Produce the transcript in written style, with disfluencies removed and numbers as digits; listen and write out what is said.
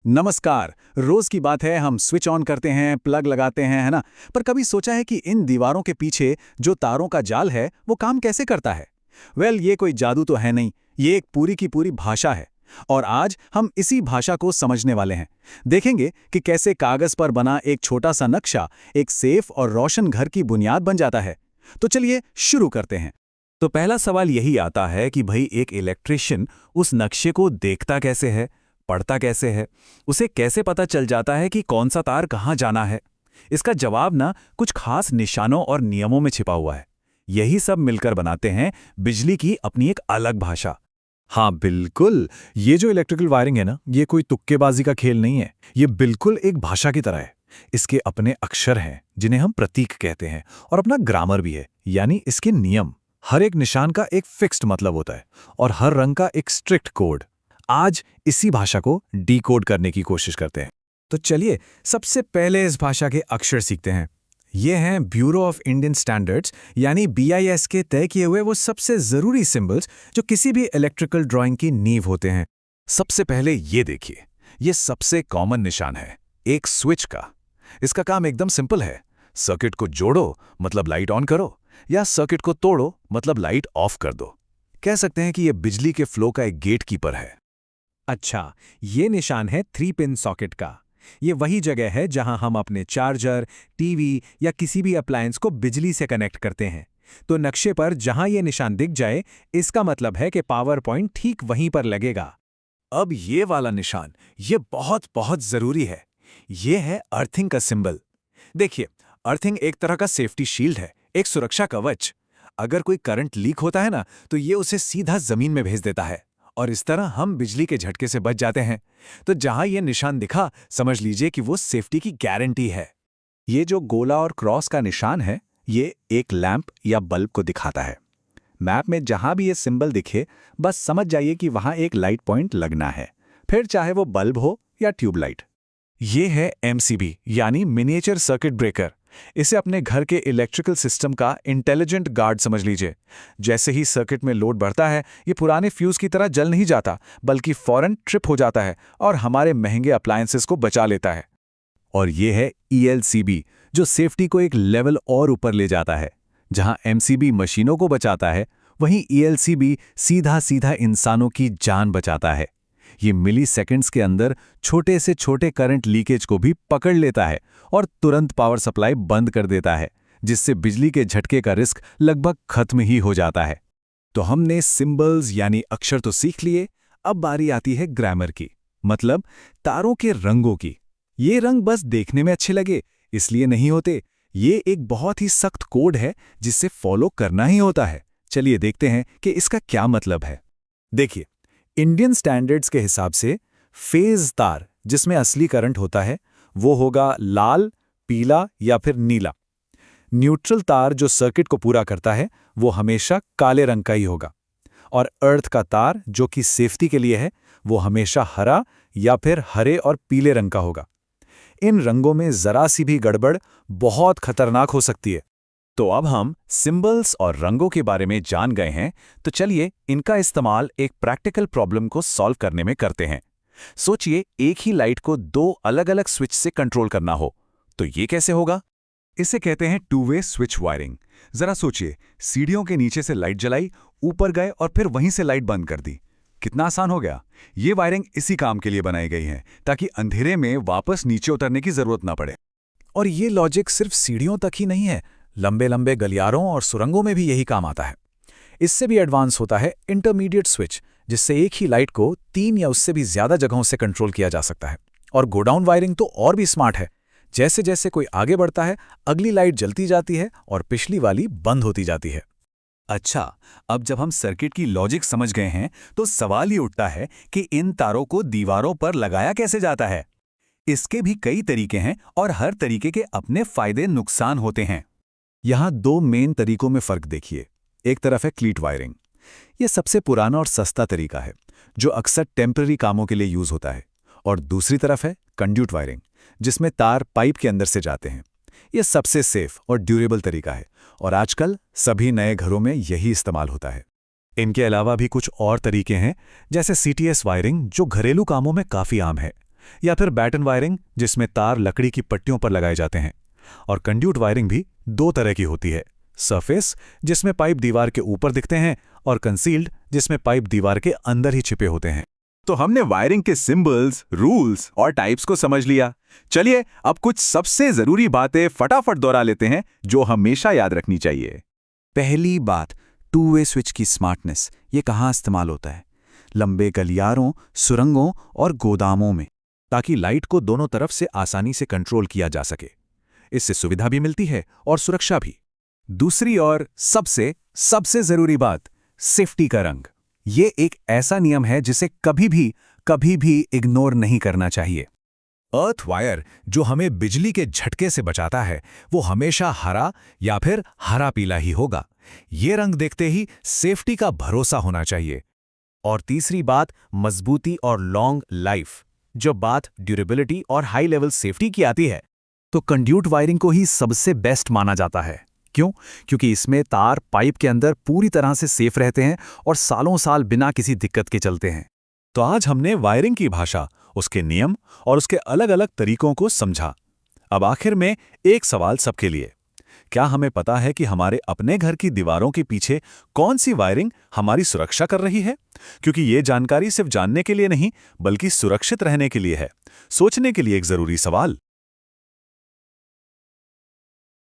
नमस्कार। रोज की बात है, हम स्विच ऑन करते हैं, प्लग लगाते हैं, है ना? पर कभी सोचा है कि इन दीवारों के पीछे जो तारों का जाल है वो काम कैसे करता है? ये कोई जादू तो है नहीं, ये एक पूरी की पूरी भाषा है। और आज हम इसी भाषा को समझने वाले हैं। देखेंगे कि कैसे कागज पर बना एक छोटा सा नक्शा एक सेफ और रोशन घर की बुनियाद बन जाता है। तो चलिए शुरू करते हैं। तो पहला सवाल यही आता है कि भाई एक इलेक्ट्रिशियन उस नक्शे को देखता कैसे है, पढ़ता कैसे है, उसे कैसे पता चल जाता है कि कौन सा तार कहाँ जाना है? इसका जवाब ना कुछ खास निशानों और नियमों में छिपा हुआ है। यही सब मिलकर बनाते हैं बिजली की अपनी एक अलग भाषा। हाँ बिल्कुल। ये जो इलेक्ट्रिकल वायरिंग है ना, ये कोई तुक्केबाजी का खेल नहीं है। ये बिल्कुल एक भाषा की तरह है। इसके अपने अक्षर हैं जिन्हें हम प्रतीक कहते हैं, और अपना ग्रामर भी है, यानी इसके नियम। हर एक निशान का एक फिक्स्ड मतलब होता है और हर रंग का एक स्ट्रिक्ट कोड। आज इसी भाषा को डीकोड करने की कोशिश करते हैं। तो चलिए सबसे पहले इस भाषा के अक्षर सीखते हैं। ये हैं ब्यूरो ऑफ इंडियन स्टैंडर्ड्स यानी BIS के तय किए हुए वो सबसे ज़रूरी सिंबल्स जो किसी भी इलेक्ट्रिकल ड्राइंग की नींव होते हैं। सबसे पहले ये देखिए, ये सबसे कॉमन निशान है, एक स्विच का। इसका काम एकदम सिंपल है। सर्किट को जोड़ो मतलब लाइट ऑन करो, या सर्किट को तोड़ो मतलब लाइट ऑफ कर दो। कह सकते हैं कि ये बिजली के फ्लो का एक गेट कीपर है। अच्छा, ये निशान है 3 पिन सॉकेट का। ये वही जगह है जहां हम अपने चार्जर, टीवी या किसी भी अप्लायंस को बिजली से कनेक्ट करते हैं। तो नक्शे पर जहां ये निशान दिख जाए, इसका मतलब है कि पावर पॉइंट ठीक वहीं पर लगेगा। अब ये वाला निशान, ये बहुत बहुत जरूरी है। ये है अर्थिंग का सिंबल। देखिए, अर्थिंग एक तरह का सेफ्टी शील्ड है, एक सुरक्षा कवच। अगर कोई करंट लीक होता है ना, तो ये उसे सीधा जमीन में भेज देता है और इस तरह हम बिजली के झटके से बच जाते हैं। तो जहां ये निशान दिखा, समझ लीजिए कि वो सेफ्टी की गारंटी है। ये जो गोला और क्रॉस का निशान है, ये एक लैंप या बल्ब को दिखाता है। मैप में जहां भी ये सिंबल दिखे, बस समझ जाइए कि वहां एक लाइट पॉइंट लगना है, फिर चाहे वो बल्ब हो या ट्यूबलाइट। ये है MCB यानी मिनिएचर सर्किट ब्रेकर। इसे अपने घर के इलेक्ट्रिकल सिस्टम का इंटेलिजेंट गार्ड समझ लीजिए। जैसे ही सर्किट में लोड बढ़ता है, ये पुराने फ्यूज की तरह जल नहीं जाता, बल्कि फौरन ट्रिप हो जाता है और हमारे महंगे अप्लायंसेस को बचा लेता है। और ये है ELCB, जो सेफ्टी को एक लेवल और ऊपर ले जाता है। जहां MCB मशीनों को बचाता है, वहीं ELCB सीधा सीधा इंसानों की जान बचाता है। ये मिली सेकेंड्स के अंदर छोटे से छोटे करंट लीकेज को भी पकड़ लेता है और तुरंत पावर सप्लाई बंद कर देता है, जिससे बिजली के झटके का रिस्क लगभग खत्म ही हो जाता है। तो हमने सिंबल्स यानी अक्षर तो सीख लिए। अब बारी आती है ग्रामर की, मतलब तारों के रंगों की। ये रंग बस देखने में अच्छे लगे इसलिए नहीं होते। ये एक बहुत ही सख्त कोड है जिसे फॉलो करना ही होता है। चलिए देखते हैं कि इसका क्या मतलब है। देखिए, इंडियन स्टैंडर्ड्स के हिसाब से फेज तार जिसमें असली करंट होता है, वो होगा लाल, पीला या फिर नीला। न्यूट्रल तार जो सर्किट को पूरा करता है, वो हमेशा काले रंग का ही होगा। और अर्थ का तार जो कि सेफ्टी के लिए है, वो हमेशा हरा या फिर हरे और पीले रंग का होगा। इन रंगों में जरा सी भी गड़बड़ बहुत खतरनाक हो सकती है। तो अब हम सिंबल्स और रंगों के बारे में जान गए हैं, तो चलिए इनका इस्तेमाल एक प्रैक्टिकल प्रॉब्लम को सॉल्व करने में करते हैं। सोचिए, एक ही लाइट को दो अलग अलग स्विच से कंट्रोल करना हो, तो ये कैसे होगा? इसे कहते हैं टू वे स्विच वायरिंग। जरा सोचिए, सीढ़ियों के नीचे से लाइट जलाई, ऊपर गए और फिर वहीं से लाइट बंद कर दी। कितना आसान हो गया। ये वायरिंग इसी काम के लिए बनाई गई है, ताकि अंधेरे में वापस नीचे उतरने की जरूरत ना पड़े। और ये लॉजिक सिर्फ सीढ़ियों तक ही नहीं है, लंबे लंबे गलियारों और सुरंगों में भी यही काम आता है। इससे भी एडवांस होता है इंटरमीडिएट स्विच, जिससे एक ही लाइट को 3 या उससे भी ज्यादा जगहों से कंट्रोल किया जा सकता है। और गोडाउन वायरिंग तो और भी स्मार्ट है। जैसे जैसे कोई आगे बढ़ता है, अगली लाइट जलती जाती है और पिछली वाली बंद होती जाती है। अच्छा, अब जब हम सर्किट की लॉजिक समझ गए हैं, तो सवाल ये उठता है कि इन तारों को दीवारों पर लगाया कैसे जाता है। इसके भी कई तरीके हैं और हर तरीके के अपने फायदे नुकसान होते हैं। यहाँ 2 मेन तरीकों में फर्क देखिए। एक तरफ है क्लीट वायरिंग। ये सबसे पुराना और सस्ता तरीका है, जो अक्सर टेम्पररी कामों के लिए यूज होता है। और दूसरी तरफ है कंड्यूट वायरिंग, जिसमें तार पाइप के अंदर से जाते हैं। यह सबसे सेफ और ड्यूरेबल तरीका है और आजकल सभी नए घरों में यही इस्तेमाल होता है। इनके अलावा भी कुछ और तरीके हैं, जैसे CTS वायरिंग, जो घरेलू कामों में काफ़ी आम है। या फिर बैटन वायरिंग जिसमें तार लकड़ी की पट्टियों पर लगाए जाते हैं। और कंड्यूट वायरिंग भी दो तरह की होती है, सरफेस जिसमें पाइप दीवार के ऊपर दिखते हैं और कंसील्ड जिसमें पाइप दीवार के अंदर ही छिपे होते हैं। तो हमने वायरिंग के सिंबल्स, रूल्स और टाइप्स को समझ लिया। चलिए अब कुछ सबसे जरूरी बातें फटाफट दोहरा लेते हैं जो हमेशा याद रखनी चाहिए। पहली बात, टू वे स्विच की स्मार्टनेस। ये कहाँ इस्तेमाल होता है? लंबे गलियारों, सुरंगों और गोदामों में, ताकि लाइट को दोनों तरफ से आसानी से कंट्रोल किया जा सके। इससे सुविधा भी मिलती है और सुरक्षा भी। दूसरी और सबसे जरूरी बात, सेफ्टी का रंग। ये एक ऐसा नियम है जिसे कभी भी इग्नोर नहीं करना चाहिए। अर्थ वायर जो हमें बिजली के झटके से बचाता है, वो हमेशा हरा या फिर हरा पीला ही होगा। ये रंग देखते ही सेफ्टी का भरोसा होना चाहिए। और तीसरी बात, मजबूती और लॉन्ग लाइफ। जो बात ड्यूरेबिलिटी और हाई लेवल सेफ्टी की आती है, तो कंड्यूट वायरिंग को ही सबसे बेस्ट माना जाता है। क्यों? क्योंकि इसमें तार पाइप के अंदर पूरी तरह से सेफ रहते हैं और सालों साल बिना किसी दिक्कत के चलते हैं। तो आज हमने वायरिंग की भाषा, उसके नियम और उसके अलग अलग तरीकों को समझा। अब आखिर में एक सवाल सबके लिए, क्या हमें पता है कि हमारे अपने घर की दीवारों के पीछे कौन सी वायरिंग हमारी सुरक्षा कर रही है? क्योंकि ये जानकारी सिर्फ जानने के लिए नहीं, बल्कि सुरक्षित रहने के लिए है। सोचने के लिए एक जरूरी सवाल।